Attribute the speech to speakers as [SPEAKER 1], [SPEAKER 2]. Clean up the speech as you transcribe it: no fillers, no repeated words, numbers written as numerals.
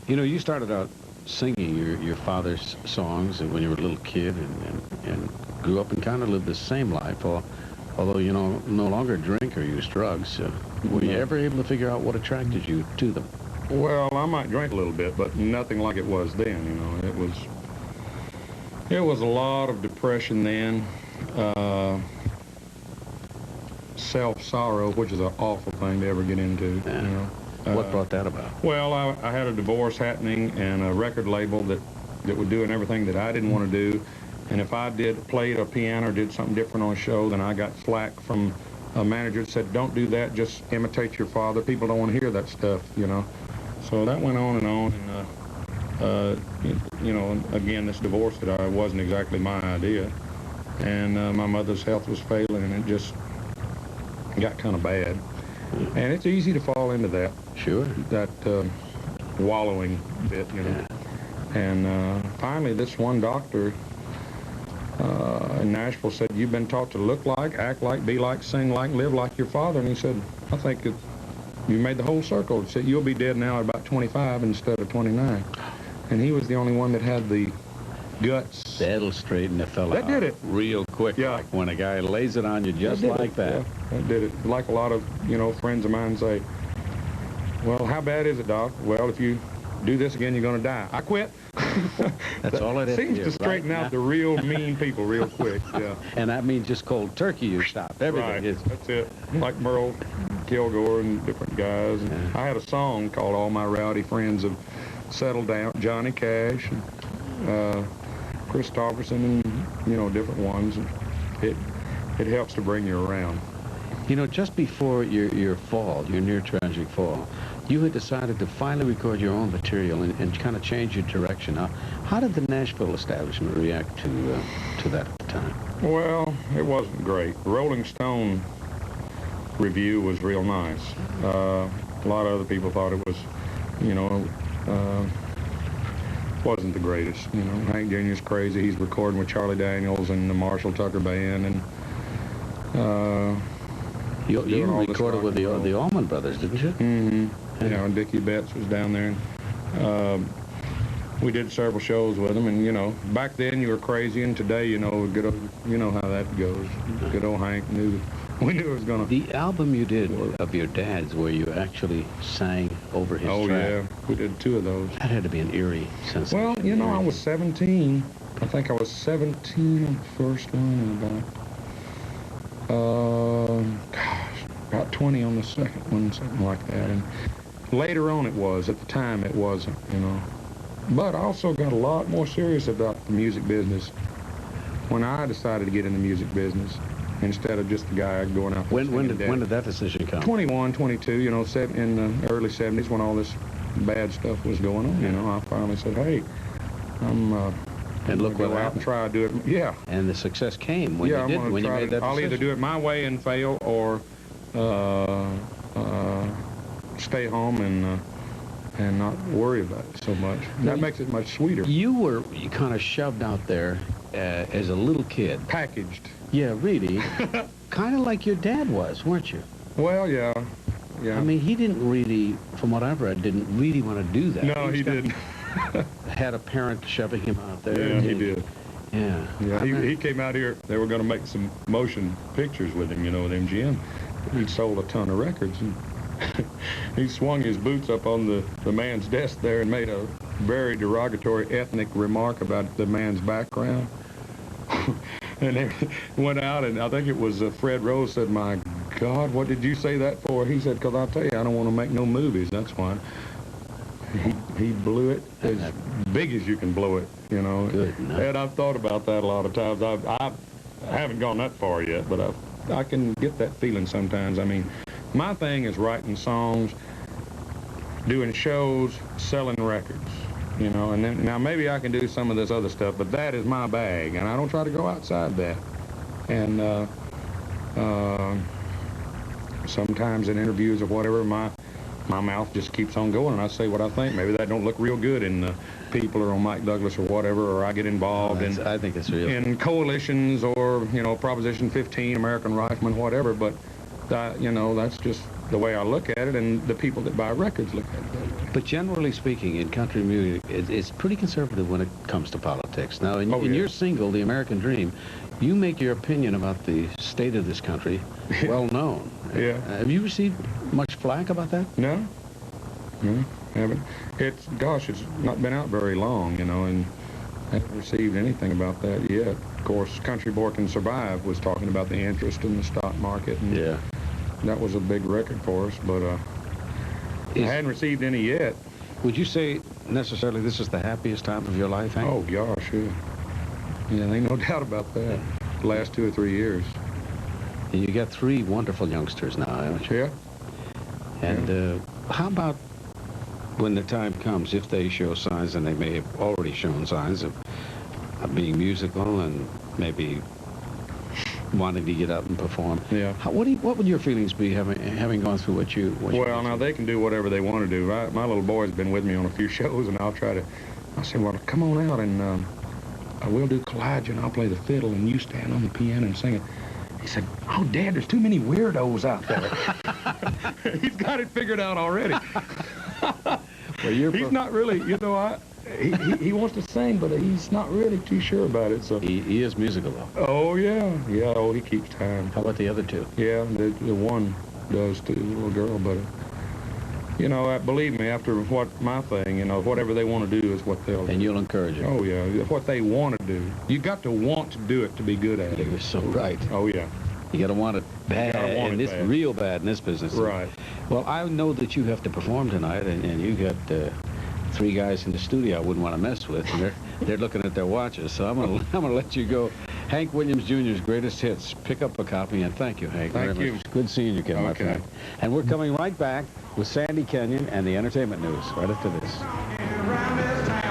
[SPEAKER 1] You know, you started out singing your father's songs when you were a little kid and grew up and kind of lived the same life, although you know, no longer drink or use drugs. Were you ever able to figure out what attracted you to them?
[SPEAKER 2] Well, I might drink a little bit, but nothing like it was then, you know. It was a lot of depression then, self-sorrow, which is an awful thing to ever get into,
[SPEAKER 1] Yeah.
[SPEAKER 2] you know.
[SPEAKER 1] What brought that about?
[SPEAKER 2] Well, I had a divorce happening and a record label that was doing everything that I didn't want to do. And if I played a piano or did something different on a show, then I got flack from a manager that said, don't do that, just imitate your father. People don't want to hear that stuff, you know. So that went on, and you know, again, this divorce that wasn't exactly my idea. And my mother's health was failing, and it just got kind of bad. And it's easy to fall into that.
[SPEAKER 1] Sure.
[SPEAKER 2] That wallowing bit, you know.
[SPEAKER 1] Yeah.
[SPEAKER 2] And finally, this one doctor in Nashville said, you've been taught to look like, act like, be like, sing like, live like your father. And he said, I think you made the whole circle. He said, you'll be dead now at about 25 instead of 29. And he was the only one that had the guts.
[SPEAKER 1] That'll straighten the fella
[SPEAKER 2] That did it.
[SPEAKER 1] real quick.
[SPEAKER 2] Yeah.
[SPEAKER 1] Like when a guy lays it on you just like that.
[SPEAKER 2] Yeah, that did it. Like a lot of, you know, friends of mine say, well, how bad is it, Doc? Well, if you do this again, you're going to die. I quit.
[SPEAKER 1] That's all it is.
[SPEAKER 2] Seems to straighten out the real mean people real quick, yeah.
[SPEAKER 1] And that means just cold turkey, you stop everything.
[SPEAKER 2] Right,
[SPEAKER 1] Is
[SPEAKER 2] that's it. Like Merle Kilgore and different guys. And
[SPEAKER 1] Yeah.
[SPEAKER 2] I had a song called All My Rowdy Friends Have Settled Down, Johnny Cash, and, Chris Tofferson, and, you know, different ones. It helps to bring you around.
[SPEAKER 1] You know, just before your fall, your near tragic fall, you had decided to finally record your own material and kind of change your direction. Now, how did the Nashville establishment react to that at the time?
[SPEAKER 2] Well, it wasn't great. The Rolling Stone review was real nice. A lot of other people thought it was, you know, wasn't the greatest. You know, Hank Jr.'s crazy. He's recording with Charlie Daniels and the Marshall Tucker Band, and
[SPEAKER 1] You recorded with the
[SPEAKER 2] roll.
[SPEAKER 1] Allman Brothers, didn't you?
[SPEAKER 2] Mm-hmm. You know, and Dickie Betts was down there. And, we did several shows with them, and you know, back then you were crazy, and today, you know, good old, you know how that goes. Good old Hank knew. We knew it was gonna.
[SPEAKER 1] The album you did of your dad's, where you actually sang over his
[SPEAKER 2] Oh
[SPEAKER 1] track.
[SPEAKER 2] yeah, we did 2 of those.
[SPEAKER 1] That had to be an eerie sensation.
[SPEAKER 2] Well, you know, I was 17. I think I was 17 on the first one, and about 20 on the second one, something like that. And later on it was. At the time it wasn't, you know. But I also got a lot more serious about the music business when I decided to get in the music business instead of just the guy going out there
[SPEAKER 1] When
[SPEAKER 2] singing
[SPEAKER 1] did that decision come?
[SPEAKER 2] 21, 22, you know, in the early 70s when all this bad stuff was going on, you know. I finally said, hey, I'm
[SPEAKER 1] And look what
[SPEAKER 2] go out
[SPEAKER 1] happened.
[SPEAKER 2] and try to do it. Yeah.
[SPEAKER 1] And the success came when
[SPEAKER 2] Yeah,
[SPEAKER 1] you did, when you made that
[SPEAKER 2] I'll either
[SPEAKER 1] decision.
[SPEAKER 2] do it my way and fail, or stay home and not worry about it so much. That makes it much sweeter.
[SPEAKER 1] You kind of shoved out there as a little kid.
[SPEAKER 2] Packaged.
[SPEAKER 1] Yeah, really. Kind of like your dad was, weren't you?
[SPEAKER 2] Well, yeah. Yeah.
[SPEAKER 1] I mean, he didn't really, from what I've read, didn't really want to do that.
[SPEAKER 2] No, he didn't.
[SPEAKER 1] Had a parent shoving him out there.
[SPEAKER 2] Yeah, he did.
[SPEAKER 1] Yeah.
[SPEAKER 2] Yeah, he came out here. They were going to make some motion pictures with him, you know, with MGM. He'd sold a ton of records. And he swung his boots up on the man's desk there and made a very derogatory ethnic remark about the man's background. And they went out, and I think it was Fred Rose said, my God, what did you say that for? He said, because I'll tell you, I don't want to make no movies, that's why. He blew it as big as you can blow it, you know.
[SPEAKER 1] Good enough.
[SPEAKER 2] And I've thought about that a lot of times. I haven't gone that far yet, but I can get that feeling sometimes. I mean, my thing is writing songs, doing shows, selling records, you know. And then now maybe I can do some of this other stuff, but that is my bag, and I don't try to go outside that. And sometimes in interviews or whatever, my mouth just keeps on going, and I say what I think. Maybe that don't look real good in people or on Mike Douglas or whatever, or I get involved
[SPEAKER 1] I think it's real.
[SPEAKER 2] in coalitions or, you know, Proposition 15, American Rifleman, whatever. But, you know, that's just the way I look at it, and the people that buy records look at it that way.
[SPEAKER 1] But generally speaking, in country music, it's pretty conservative when it comes to politics. Now, in
[SPEAKER 2] Yeah.
[SPEAKER 1] your single, The American Dream, you make your opinion about the state of this country well known.
[SPEAKER 2] Yeah.
[SPEAKER 1] Have you received much flack about that?
[SPEAKER 2] No, no, haven't. Gosh, it's not been out very long, you know, and I haven't received anything about that yet. Of course, Country Boy Can Survive was talking about the interest in the stock market, and
[SPEAKER 1] Yeah.
[SPEAKER 2] that was a big record for us, but I hadn't received any yet.
[SPEAKER 1] Would you say necessarily this is the happiest time of your life, Hank?
[SPEAKER 2] Oh, gosh, yeah. Yeah, ain't no doubt about that. The last 2 or 3 years.
[SPEAKER 1] And you got 3 wonderful youngsters now, haven't you?
[SPEAKER 2] Yeah.
[SPEAKER 1] And how about when the time comes, if they show signs, and they may have already shown signs of being musical and maybe wanting to get up and perform?
[SPEAKER 2] Yeah.
[SPEAKER 1] What would your feelings be having gone through what you?
[SPEAKER 2] Well, now they can do whatever they want to do. My little boy's been with me on a few shows, and I said, well, come on out and we'll do collage, and I'll play the fiddle, and you stand on the piano and sing it. He said, oh, Dad, there's too many weirdos out there. He's got it figured out already.
[SPEAKER 1] Well,
[SPEAKER 2] he's not really, you know, he wants to sing, but he's not really too sure about it. So
[SPEAKER 1] he is musical, though.
[SPEAKER 2] Oh, yeah. Yeah, oh, he keeps time.
[SPEAKER 1] How about the other 2?
[SPEAKER 2] Yeah, the one does too, the little girl, but, you know, believe me, after my thing, you know, whatever they want to do is what they'll do.
[SPEAKER 1] And you'll encourage it.
[SPEAKER 2] Oh, yeah, what they want to do. You got to want to do it to be good at it.
[SPEAKER 1] You're so right.
[SPEAKER 2] Oh, yeah.
[SPEAKER 1] You got to want it bad, and this real bad in this business.
[SPEAKER 2] Right.
[SPEAKER 1] Well, I know that you have to perform tonight, and you got 3 guys in the studio I wouldn't want to mess with, and they're looking at their watches. So I'm gonna let you go. Hank Williams Jr.'s Greatest Hits. Pick up a copy, and thank you, Hank.
[SPEAKER 2] Thank you.
[SPEAKER 1] Much. Good seeing you, Ken, my friend. And we're coming right back with Sandy Kenyon and the entertainment news right after this.